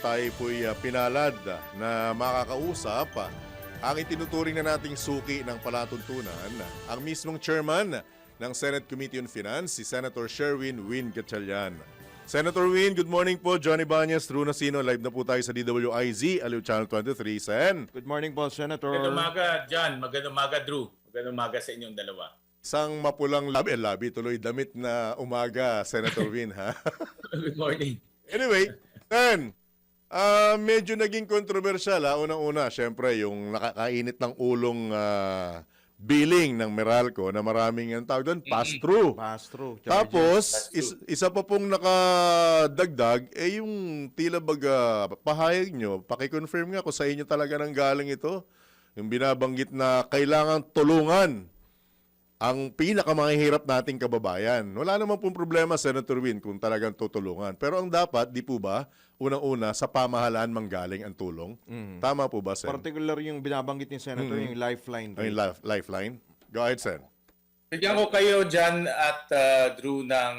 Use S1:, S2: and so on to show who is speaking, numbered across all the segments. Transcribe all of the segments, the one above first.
S1: tayo po'y pinalad na makakausap ang itinuturing na nating suki ng palatuntunan, ang mismong chairman ng Senate Committee on Finance, si Senator Sherwin Win Gatchalian. Senator Win, good morning po. Johnny Banyas, Drew Nasino. Live na po tayo sa DWIZ, Aliw Channel 23. Sen.
S2: Good morning po, Senator.
S3: Magandang umaga, John. Magandang umaga, Drew. Magandang umaga sa inyong dalawa.
S1: Isang mapulang labi, tuloy damit na umaga, Senator Win, ha?
S3: Good morning.
S1: Anyway, Sen, medyo naging kontrobersyal, unang-una, syempre, yung nakakainit ng ulong billing ng Meralco na maraming ang tawag doon, pass-through.
S2: Pass-through.
S1: Tapos, isa pa pong nakadagdag, yung tila baga pahayag nyo, pakiconfirm nga kung sa inyo talaga nang galing ito. Yung binabanggit na kailangan tulungan ang pinakamahihirap nating kababayan. Wala naman pong problema, Senator Win, kung talagang tutulungan. Pero ang dapat, di po ba, unang-una, sa pamahalaan manggaling ang tulong? Tama po ba, Sen?
S2: Particular yung binabanggit ni Senator, yung lifeline.
S1: Yung lifeline? Go ahead, Sen.
S3: Bigyan ko kayo, John at Drew, ng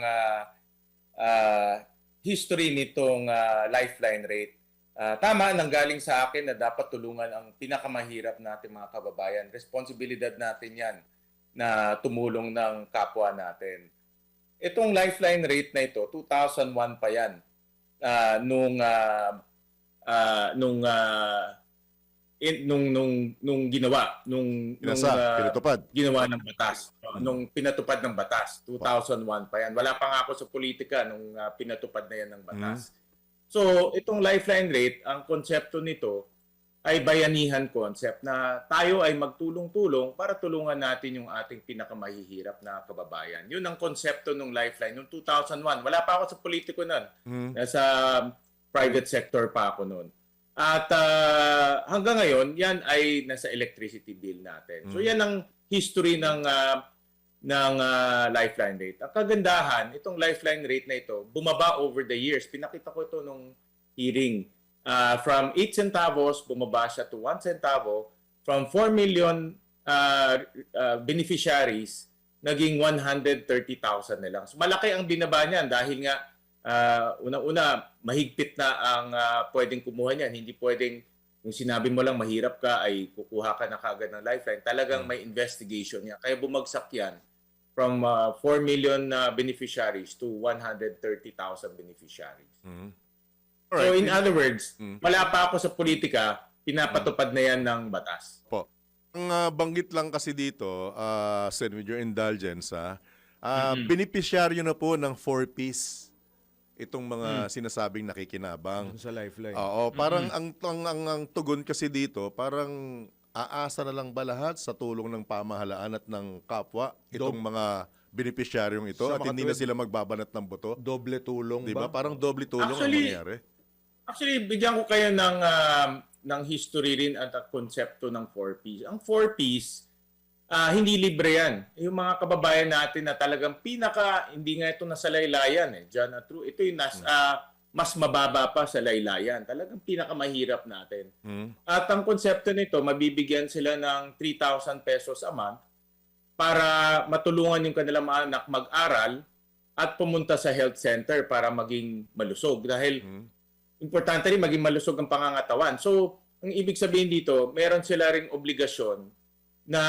S3: history nitong lifeline rate. Tama, nanggaling sa akin na dapat tulungan ang pinakamahirap natin mga kababayan. Responsibilidad natin yan na tumulong ng kapwa natin. Itong lifeline rate na ito, 2001 pa yan. Nung
S1: pinatupad.
S3: Ginawa ng batas. Nung pinatupad ng batas, 2001 pa yan. Wala pa nga ako sa politika nung pinatupad na yan ng batas. So, itong lifeline rate, ang konsepto nito ay bayanihan concept na tayo ay magtulong-tulong para tulungan natin yung ating pinakamahihirap na kababayan. Yun ang konsepto ng lifeline. Noong 2001, wala pa ako sa politiko nun. Nasa private sector pa ako nun. At hanggang ngayon, yan ay nasa electricity bill natin. So yan ang history ng lifeline rate. Ang kagandahan, itong lifeline rate na ito, bumaba over the years. Pinakita ko ito nung hearing. From 8 centavos, bumaba siya to 1 centavo. From 4 million beneficiaries, naging 130,000 na lang. So malaki ang binaba niyan dahil nga unang-una, mahigpit na ang pwedeng kumuha niyan. Hindi pwedeng, kung sinabi mo lang mahirap ka, ay kukuha ka na kagad ng lifeline. Talagang may investigation niya. Kaya bumagsak yan from 4 million beneficiaries to 130,000 beneficiaries. So in other words, wala pa ako sa politika, pinapatupad na yan ng batas.
S1: Po. Ang banggit lang kasi dito, Sen, with your indulgence, beneficiaryo na po ng 4-piece itong mga sinasabing nakikinabang.
S2: Sa lifeline.
S1: Oo, parang ang tugon kasi dito, parang aasa na lang ba lahat sa tulong ng pamahalaan at ng kapwa itong mga beneficiaryong ito at hindi na sila magbabanat ng boto?
S2: Doble tulong
S1: Diba?
S2: ba?
S1: Parang doble tulong ang mangyayari.
S3: Actually, bigyan ko kayo ng history rin at konsepto ng 4Ps. Ang 4Ps, hindi libre yan. Yung mga kababayan natin na talagang hindi nga ito nasa laylayan. John, true. Ito yung mas mababa pa sa laylayan. Talagang pinakamahirap natin. At ang konsepto nito, mabibigyan sila ng 3,000 pesos a month para matulungan yung kanilang mga anak mag-aral at pumunta sa health center para maging malusog. Dahil importante rin maging malusog ang pangangatawan. So, ang ibig sabihin dito, meron sila ring obligasyon na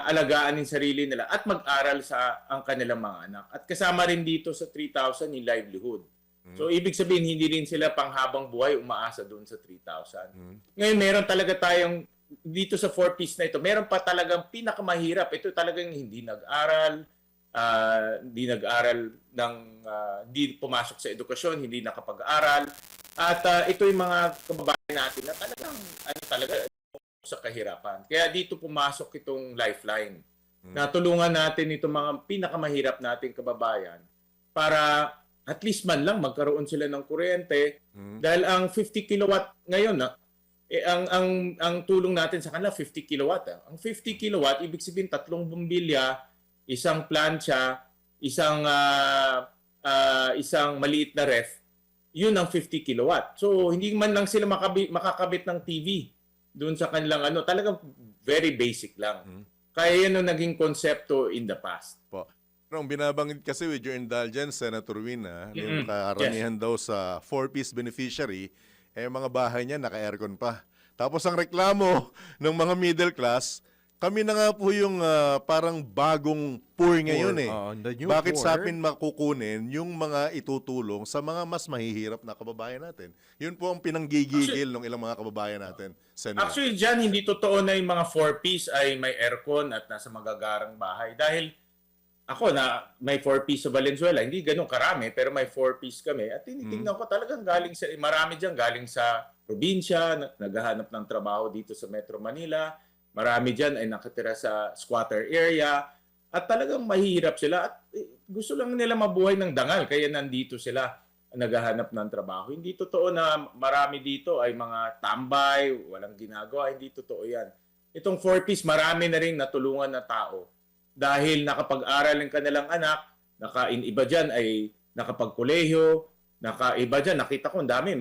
S3: alagaan yung sarili nila at mag-aral sa ang kanilang mga anak. At kasama rin dito sa 3,000 yung livelihood. So, ibig sabihin, hindi rin sila panghabang buhay umaasa doon sa 3,000. Ngayon, meron talaga tayong, dito sa 4Ps na ito, meron pa talagang pinakamahirap. Ito talagang hindi nag-aral, hindi pumasok sa edukasyon, hindi nakapag-aral. At ito yung mga kababayan natin na talagang sa kahirapan. Kaya dito pumasok itong lifeline. Na tulungan natin itong mga pinakamahirap nating kababayan para at least man lang magkaroon sila ng kuryente. Dahil ang 50 kilowatt ngayon, ang tulong natin sa kanila 50 kilowatt. Ang 50 kilowatt, ibig sabihin 3 bombilya, isang plancha, isang maliit na ref, yun ang 50 kilowatt. So, hindi man lang sila makakabit ng TV doon sa kanilang talagang very basic lang. Kaya yan ang naging konsepto in the past.
S1: Po. Pero ang binabanggit kasi with your indulgence, Senator Win, yung karamihan daw sa 4-piece beneficiary, Eh, mga bahay niya, naka-aircon pa. Tapos ang reklamo ng mga middle class, kami na nga po yung parang bagong poor ngayon eh.
S2: the new
S1: Bakit sa
S2: poor?
S1: amin makukunin yung mga itutulong sa mga mas mahihirap na kababayan natin? Yun po ang pinanggigigil ng ilang mga kababayan natin. Senator.
S3: Actually, dyan, hindi totoo na yung mga 4-piece ay may aircon at nasa magagarang bahay. Dahil ako na may 4-piece sa Valenzuela, hindi ganun karami, pero may 4-piece kami. At tinitingnan ko talagang marami dyan galing sa probinsya, naghahanap ng trabaho dito sa Metro Manila. Marami dyan ay nakatira sa squatter area. At talagang mahihirap sila. At gusto lang nila mabuhay ng dangal, kaya nandito sila naghahanap ng trabaho. Hindi totoo na marami dito ay mga tambay, walang ginagawa. Hindi totoo yan. Itong 4-piece, marami na rin natulungan na tao. Dahil nakapag-aral ang kanilang anak, iba dyan ay nakapagkolehiyo, iba dyan, nakita ko ang dami,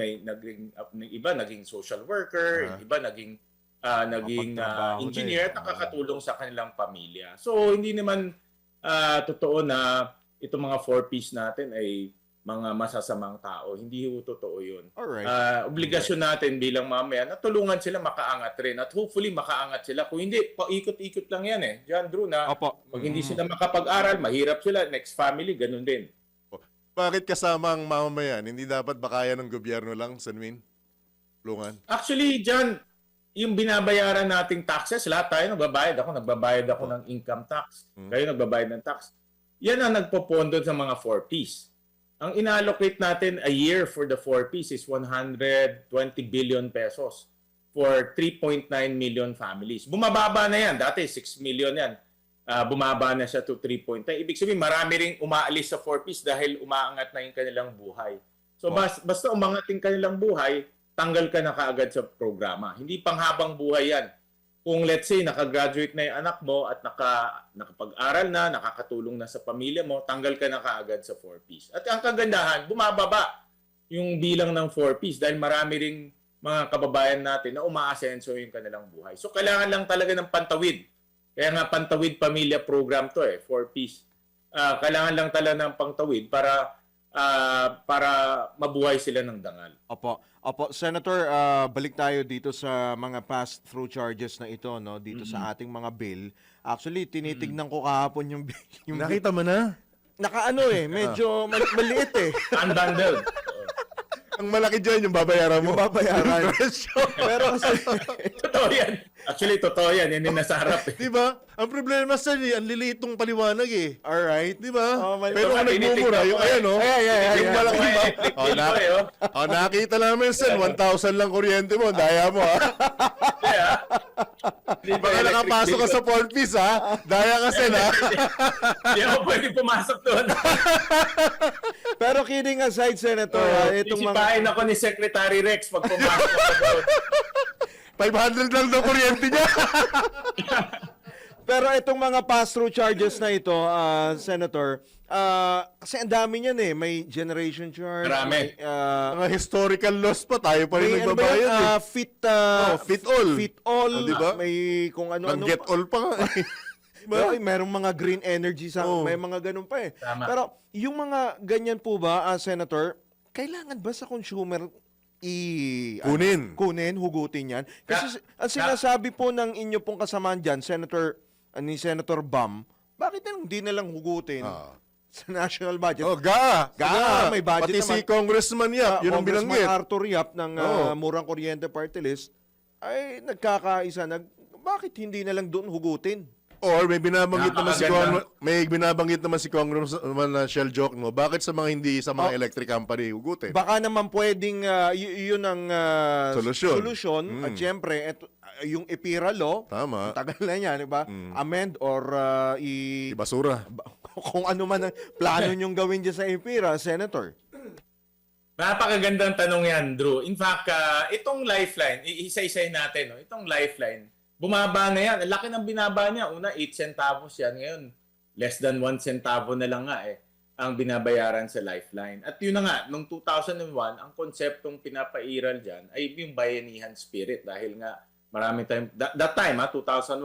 S3: iba naging social worker, iba naging
S2: Nakapagtrabaho
S3: engineer at
S2: na eh.
S3: nakakatulong sa kanilang pamilya. So, hindi naman totoo na itong mga 4-piece natin ay mga masasamang tao. Hindi ho totoo yun.
S2: Alright.
S3: Obligasyon natin bilang mamaya na tulungan sila makaangat rin. At hopefully makaangat sila. Kung hindi, paikot-ikot lang yan eh. John Drew na
S2: Opo.
S3: pag hindi sila makapag-aral, mahirap sila. Next family, ganun din.
S1: Bakit kasama ang mamamayan? Hindi dapat bakaya ng gobyerno lang, Sanwin? Tulungan.
S3: Actually, John, yung binabayaran nating taxes, lahat tayo nagbabayad. Nagbabayad ako ng income tax. Kayo nagbabayad ng tax. Yan ang nagpopondo sa mga 4-piece. Ang inallocate natin a year for the 4-piece is 120 billion pesos for 3.9 million families. Bumababa na yan. Dati 6 million yan. Bumaba na siya to 3.9. Ibig sabihin, marami ring umaalis sa 4-piece dahil umaangat na yung kanilang buhay. So basta umangat yung kanilang buhay, tanggal ka na kaagad sa programa. Hindi panghabang buhay yan. Kung let's say, nakagraduate na yung anak mo at nakapag-aral na, nakakatulong na sa pamilya mo, tanggal ka na kaagad sa 4-piece. At ang kagandahan, bumababa yung bilang ng 4-piece dahil marami ring mga kababayan natin na umaasenso yung kanilang buhay. So, kailangan lang talaga ng pantawid. Kaya nga, pantawid pamilya program to 4-piece. Kailangan lang talaga ng pantawid para mabuhay sila ng dangal.
S2: Opo, Senator, balik tayo dito sa mga pass-through charges na ito, no, dito sa ating mga bill. Actually, tinitignan ko kahapon yung bill.
S1: Nakita mo na?
S2: Nakaano medyo maliit eh.
S3: Unbundled.
S1: Ang malaki dyan yung babayaran mo.
S2: Yung babayaran. Pero kasi,
S3: Totoo yan. Actually, totoo yan. Yan yung nasa harap.
S1: Di ba? Ang problema sa ang lilitong paliwanag eh.
S2: alright.
S1: Di ba?
S2: Oh,
S1: Pero kung nagmumura, yung ayan oh. Yung malaki ba? Nakita namin sen, 1,000 lang kuryente mo. Daya mo ha. Baka nakapasok ka sa 4-piece ha. Daya ka sen ha.
S3: Hindi ako pwede pumasok doon.
S2: Pero kidding aside, Senator, itong mga...
S3: Isipahin ako ni Secretary Rex pag pumasok ako doon.
S1: 500 lang daw kuryente niya.
S2: Pero itong mga pass-through charges na ito, Senator, kasi ang dami niyan eh. May generation charge.
S3: Marami.
S1: Mga historical loss pa tayo pa rin
S2: May ano ba
S1: nagbabayad
S2: yun?
S1: eh.
S2: Fit all. Fit all.
S1: Di ba?
S2: May kung ano-ano.
S1: Nag-get all pa nga eh.
S2: Well, merong mga green energy sa may mga ganun pa eh.
S3: Tama.
S2: Pero yung mga ganyan po ba, Senator, kailangan ba sa consumer kunin, hugutin yan? Kasi ang sinasabi po ng inyo pong kasamaan dyan, ni Senator Bam, bakit hindi na lang hugutin sa national budget?
S1: Ga,
S2: may budget
S1: pati
S2: naman.
S1: si Congressman Yap, yun ang
S2: Congressman
S1: binanggit.
S2: Arthur Yap ng Murang Kuryente Party List ay nagkakaisa, bakit hindi na lang doon hugutin?
S1: Or may binabanggit naman si
S3: Napakaganda.
S1: Congressman Shell Joke mo, bakit sa mga electric company hugutin?
S2: Baka naman pwedeng yun ang solusyon. At syempre, yung EPIRA law,
S1: Tama.
S2: ang tagal na yan, di ba? Amend or
S1: Basura.
S2: kung ano man ang plano nyong gawin dyan sa EPIRA, Senator.
S3: Napakagandang tanong yan, Drew. In fact, itong lifeline, isa-isay natin. No? Itong lifeline, bumaba na yan. Ang laki ng binaba niya. Una, 8 centavos yan. Ngayon, less than 1 centavo na lang nga ang binabayaran sa lifeline. At yun na nga, noong 2001, ang konseptong pinapairal dyan ay yung bayanihan spirit. Dahil nga, marami tayong, that time, 2001.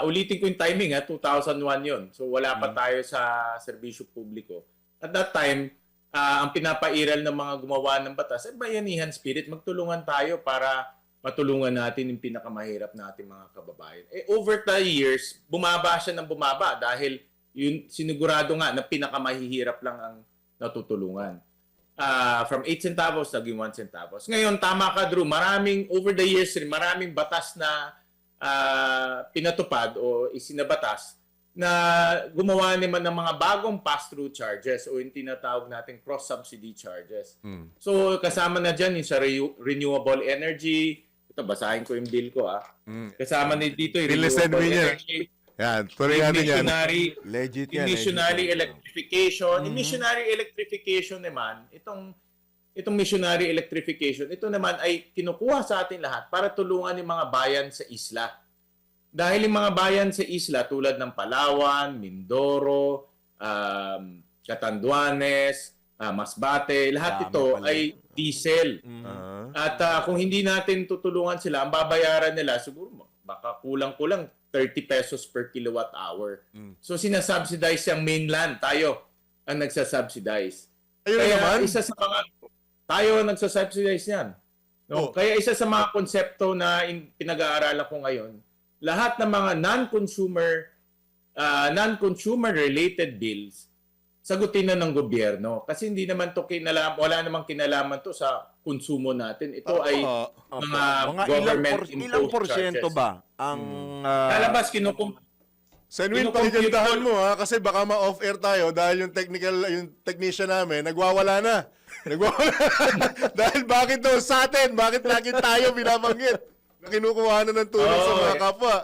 S3: Ulitin ko yung timing, 2001 yun. So, wala pa tayo sa serbisyo publiko. At that time, ang pinapairal ng mga gumawa ng batas ay bayanihan spirit. Magtulungan tayo para matulungan natin yung pinakamahirap natin mga kababayan. Over the years, bumaba siya ng bumaba dahil yun, sinigurado nga na pinakamahihirap lang ang natutulungan. From 8 centavos, naging 1 centavos. Ngayon, tama ka, Drew, over the years, maraming batas na pinatupad o isinabatas na gumawa naman ng mga bagong pass-through charges o yung tinatawag natin cross-subsidy charges. So, kasama na dyan yung sa renewable energy. Ito, basahin ko yung bill ko. Kasama na dito yung
S1: Bilisan
S3: renewable
S1: mo yan.
S3: energy.
S1: Yan, tuloy natin yan.
S2: Legit yan.
S3: Missionary electrification. Yung missionary electrification naman, itong missionary electrification, ito naman ay kinukuha sa atin lahat para tulungan yung mga bayan sa isla. Dahil yung mga bayan sa isla tulad ng Palawan, Mindoro, Catanduanes, Masbate, lahat ito ay diesel. At kung hindi natin tutulungan sila, ang babayaran nila siguro baka kulang-kulang 30 pesos per kilowatt hour. So sinasubsidize yung mainland. Tayo ang nagsasubsidize.
S1: Ayun
S3: Kaya
S1: naman.
S3: isa sa mga tayo ang nagsasubsidize yan. No? Kaya isa sa mga konsepto na pinag-aaralan ko ngayon, lahat ng mga non-consumer related bills sagutin na ng gobyerno kasi hindi naman to wala namang kinalaman to sa konsumo natin. Ito ay mga government
S2: ilang porsyento
S3: charges.
S2: ba ang
S3: Lalabas
S1: Senwin,
S3: Kinukompute
S1: pakigandahan mo ha, kasi baka ma-off-air tayo dahil yung technician namin, nagwawala na. Dahil bakit daw sa atin? Bakit lagi tayo binabanggit? Na kinukuha na ng tulong sa mga kapwa.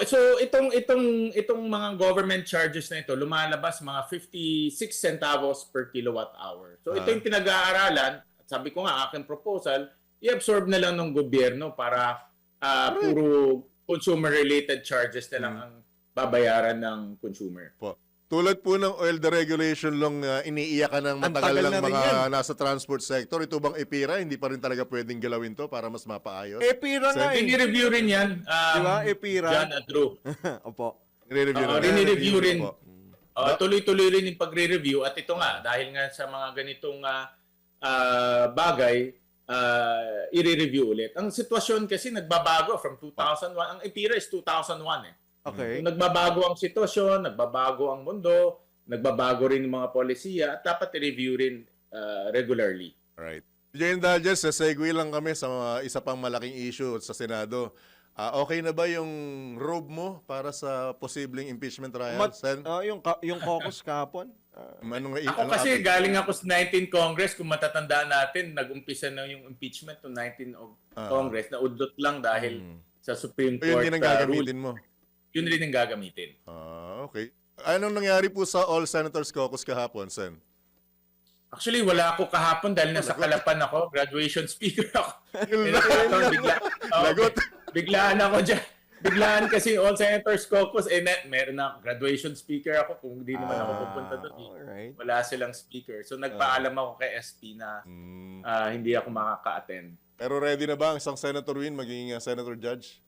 S3: So itong mga government charges na ito lumalabas mga 56 centavos per kilowatt hour. So ito yung pinag-aaralan at sabi ko nga aking proposal, i-absorb na lang ng gobyerno para puro consumer-related charges na lang ang babayaran ng consumer.
S1: Tulad po ng oil deregulation lang iniiyakan ng matagal lang
S2: tagal na rin
S1: mga
S2: yan.
S1: nasa transport sector. Ito bang EPIRA, hindi pa rin talaga pwedeng galawin to para mas mapaayos?
S2: EPIRA nga eh.
S3: Ini-review rin yan.
S2: Diba? EPIRA.
S3: John at Drew.
S2: Opo.
S1: Nire-review
S3: rin.
S1: po.
S3: Tuloy-tuloy rin yung pagre-review at ito nga, dahil nga sa mga ganitong bagay, i-review ulit. Ang sitwasyon kasi nagbabago from 2001. Ang EPIRA is 2001 eh.
S2: Okay.
S3: Nagbabago ang sitwasyon, nagbabago ang mundo, nagbabago rin yung mga polisiya at dapat i-review rin regularly.
S1: Right. Diyan dahil sa segue lang kami sa isa pang malaking issue sa Senado. Okay na ba yung robe mo para sa posibleng impeachment trial, Sen?
S2: Yung caucus kahapon.
S3: Ako kasi galing ako sa 19th Congress, kung matatandaan natin, nag-umpisa na yung impeachment ng 19th of Congress, na udlot lang dahil sa Supreme
S1: Yun
S3: Court
S1: din ang gagamitin mo.
S3: Yun rin ang gagamitin.
S1: Okay. Anong nangyari po sa All Senators Caucus kahapon, Sen?
S3: Actually, wala ako kahapon dahil nasa Kalapan ako. Graduation speaker ako.
S1: Lagot.
S3: Biglaan ako dyan. Biglaan kasi All Senators Caucus, meron na graduation speaker ako kung hindi naman ako pupunta doon.
S2: Alright.
S3: Wala silang speaker. So nagpaalam ako kay SP na hindi ako makaka-attend.
S1: Pero ready na ba ang isang Senator Win maging Senator Judge?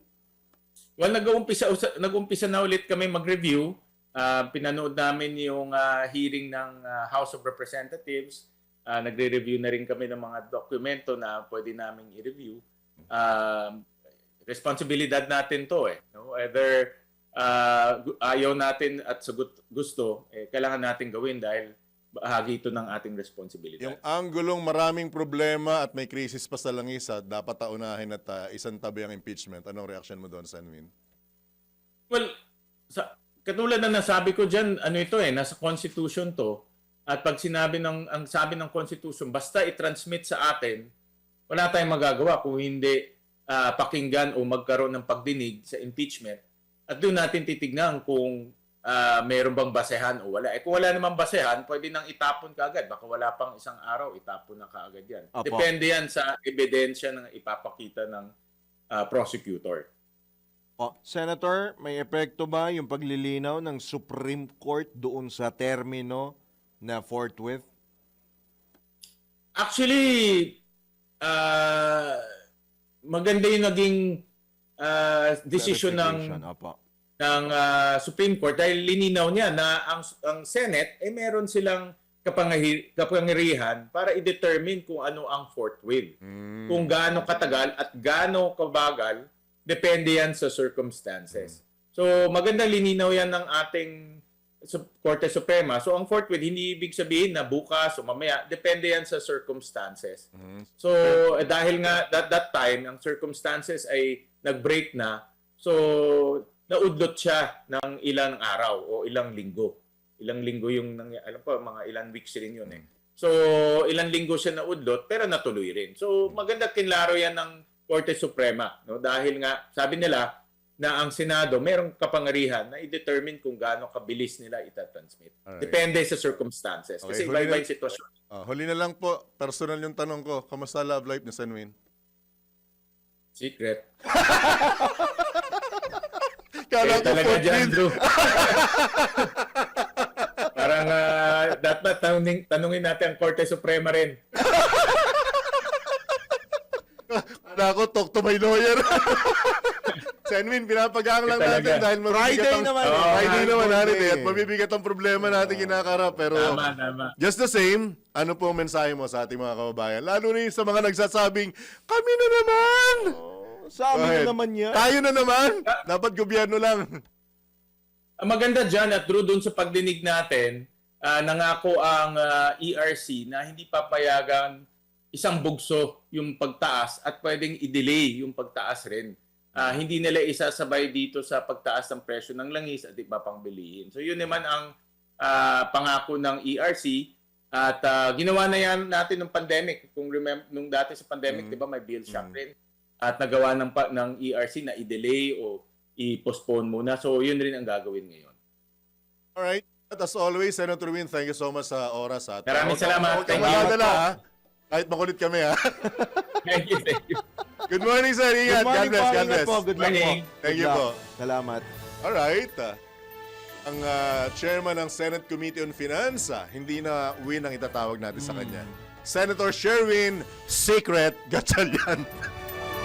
S3: Well, nag-umpisa na ulit kami mag-review. Pinanood namin yung hearing ng House of Representatives. Nagre-review na rin kami ng mga dokumento na pwede naming i-review. Responsibilidad natin to eh. No? Either ayaw natin at sa gusto, kailangan natin gawin dahil bahagi ito ng ating responsibilidad.
S1: Yung anggulong maraming problema at may krisis pa sa langisa, dapat taunahin at isang tabi ang impeachment. Anong reaction mo doon, Senwin?
S3: Well, katulad na nasabi ko dyan, nasa Constitution to. At pag ang sabi ng Constitution, basta i-transmit sa atin, wala tayong magagawa kung hindi pakinggan o magkaroon ng pagdinig sa impeachment. At doon natin titignan kung mayroon bang basehan o wala. Kung wala namang basehan, pwede nang itapon kaagad. Baka wala pang isang araw, itapon na kaagad yan.
S2: Apo.
S3: Depende yan sa ebidensya na ipapakita ng prosecutor.
S2: Senator, may epekto ba yung paglilinaw ng Supreme Court doon sa termino na forthwith?
S3: Actually, maganda yung naging decision ng Supreme Court dahil lininaw niya na ang Senate meron silang kapangyarihan para i-determine kung ano ang fourth will. Kung gaano katagal at gaano kabagal, depende yan sa circumstances. So maganda lininaw yan ng ating Korte Suprema. So ang fourth will, hindi ibig sabihin na bukas o mamaya, depende yan sa circumstances. So dahil nga that time, ang circumstances ay nag-break na, so naudlot siya ng ilang araw o ilang linggo. Ilang linggo yung, alam ko, mga ilang weeks rin yun eh. So, ilang linggo siya naudlot, pero natuloy rin. So, maganda kinlaro yan ng Korte Suprema. No? Dahil nga, sabi nila na ang Senado, merong kapangyarihan na i-determine kung gaano kabilis nila itatransmit.
S1: Alright.
S3: Depende sa circumstances. Kasi
S1: Okay,
S3: iba-iba yung sitwasyon.
S1: Huli na lang po, personal yung tanong ko. Kamusta love life ni Sanwin?
S3: Secret.
S1: Kala ko
S3: Talaga
S1: fourth
S3: dyan,
S1: will.
S3: Drew. Parang dapat tanungin natin ang Korte Suprema rin.
S1: Kala ko, talk to my lawyer. Sanwin, pinapagaan lang
S3: Talaga.
S1: natin dahil mabibigat
S2: Friday
S1: ang,
S2: naman
S3: eh.
S1: Friday naman
S2: Friday.
S1: natin eh. At mabibigat ang problema natin kinakarap. Pero
S3: Tama.
S1: just the same, ano po ang mensahe mo sa ating mga kababayan? Lalo na yung sa mga nagsasabing, kami na naman!
S2: Sa
S1: Go
S2: amin
S1: ahead.
S2: na naman yan.
S1: Tayo na naman! Dapat gobyerno lang.
S3: Ang maganda dyan at Drew, doon sa pagdinig natin, nangako ang ERC na hindi papayagan isang bugso yung pagtaas at pwedeng i-delay yung pagtaas rin. Hindi nila isasabay dito sa pagtaas ng presyo ng langis at iba pang bilihin. So yun naman ang pangako ng ERC at ginawa na yan natin ng pandemic. Kung remember, nung dati sa pandemic, di ba may bill shock rin. At nagawa ng ERC na i-delay o i-postpone muna. So yun rin ang gagawin ngayon.
S1: Alright. At as always, Senator Win, thank you so much sa oras. At
S3: Maraming salamat.
S1: Huwag kang
S3: Thank you.
S1: magdadala, ha? Kahit makulit kami, ha?
S3: Thank you.
S1: Good morning, sir. Ingat.
S2: Good morning
S1: God bless.
S2: po,
S1: God
S2: ingat
S1: bless.
S2: po. Good luck po.
S3: Morning.
S1: Thank
S2: Good
S1: you
S2: luck.
S1: po.
S2: Salamat.
S1: Alright. Ang chairman ng Senate Committee on Finance, hindi na Win ang itatawag natin sa kanya. Senator Sherwin Secret Gatchalian.